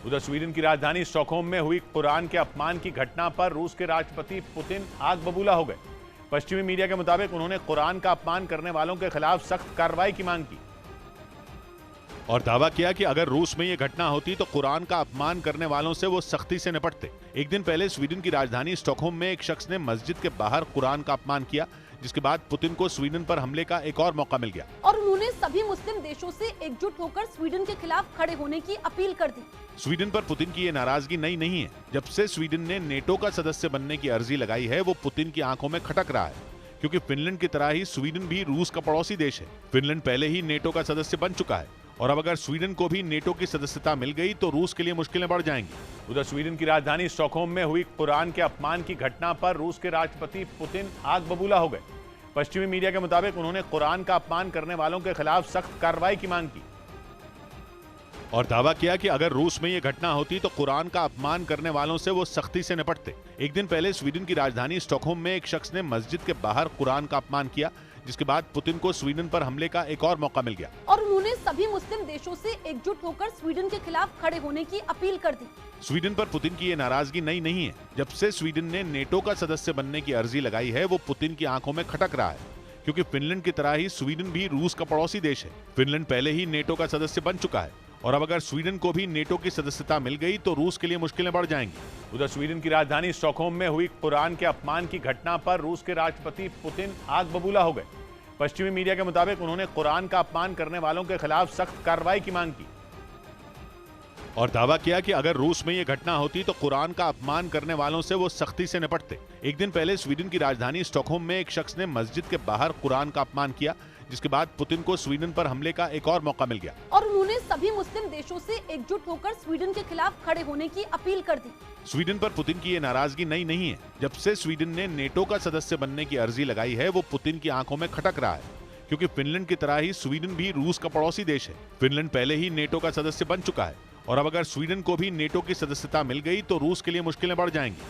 उधर स्वीडन की राजधानी स्टॉकहोम में हुई कुरान के अपमान की घटना पर रूस के राष्ट्रपति पुतिन आग बबूला हो गए। पश्चिमी मीडिया के मुताबिक उन्होंने कुरान का अपमान करने वालों के खिलाफ सख्त कार्रवाई की मांग की और दावा किया कि अगर रूस में यह घटना होती तो कुरान का अपमान करने वालों से वो सख्ती से निपटते। एक दिन पहले स्वीडन की राजधानी स्टॉकहोम में एक शख्स ने मस्जिद के बाहर कुरान का अपमान किया, जिसके बाद पुतिन को स्वीडन पर हमले का एक और मौका मिल गया और उन्होंने सभी मुस्लिम देशों से एकजुट होकर स्वीडन के खिलाफ खड़े होने की अपील कर दी। स्वीडन पर पुतिन की ये नाराजगी नई नहीं है। जब से स्वीडन ने नेटो का सदस्य बनने की अर्जी लगाई है, वो पुतिन की आंखों में खटक रहा है, क्योंकि फिनलैंड की तरह ही स्वीडन भी रूस का पड़ोसी देश है। फिनलैंड पहले ही नेटो का सदस्य बन चुका है और अब अगर स्वीडन को भी नेटो की सदस्यता मिल गई तो रूस के लिए मुश्किलें बढ़ जाएंगी। उधर स्वीडन की राजधानी स्टॉकहोम में हुई कुरान के अपमान की घटना पर रूस के राष्ट्रपति पुतिन आग बबूला हो गए। पश्चिमी मीडिया के मुताबिक उन्होंने कुरान का अपमान करने वालों के खिलाफ सख्त कार्रवाई की मांग की और दावा किया कि अगर रूस में यह घटना होती तो कुरान का अपमान करने वालों से वो सख्ती से निपटते। एक दिन पहले स्वीडन की राजधानी स्टॉकहोम में एक शख्स ने मस्जिद के बाहर कुरान का अपमान किया, जिसके बाद पुतिन को स्वीडन पर हमले का एक और मौका मिल गया और उन्होंने सभी मुस्लिम देशों से एकजुट होकर स्वीडन के खिलाफ खड़े होने की अपील कर दी। स्वीडन पर पुतिन की ये नाराजगी नई नहीं है। जब से स्वीडन ने नेटो का सदस्य बनने की अर्जी लगाई है, वो पुतिन की आंखों में खटक रहा है, क्योंकि फिनलैंड की तरह ही स्वीडन भी रूस का पड़ोसी देश है। फिनलैंड पहले ही नेटो का सदस्य बन चुका है और अब अगर स्वीडन को भी नेटो की सदस्यता मिल गई तो रूस के लिए मुश्किलें बढ़ जाएंगी। उधर स्वीडन की राजधानी स्टॉकहोम में हुई कुरान के अपमान की घटना पर रूस के राष्ट्रपति पुतिन आग बबूला हो गए। पश्चिमी मीडिया के मुताबिक उन्होंने कुरान का अपमान करने वालों के खिलाफ सख्त कार्रवाई की मांग की और दावा किया कि अगर रूस में यह घटना होती तो कुरान का अपमान करने वालों से वो सख्ती से निपटते। एक दिन पहले स्वीडन की राजधानी स्टॉकहोम में एक शख्स ने मस्जिद के बाहर कुरान का अपमान किया, जिसके बाद पुतिन को स्वीडन पर हमले का एक और मौका मिल गया और उन्होंने सभी मुस्लिम देशों से एकजुट होकर स्वीडन के खिलाफ खड़े होने की अपील कर दी। स्वीडन पर पुतिन की ये नाराजगी नई नहीं है। जब से स्वीडन ने नेटो का सदस्य बनने की अर्जी लगाई है, वो पुतिन की आंखों में खटक रहा है, क्योंकि फिनलैंड की तरह ही स्वीडन भी रूस का पड़ोसी देश है। फिनलैंड पहले ही नेटो का सदस्य बन चुका है और अब अगर स्वीडन को भी नेटो की सदस्यता मिल गई तो रूस के लिए मुश्किलें बढ़ जाएंगी।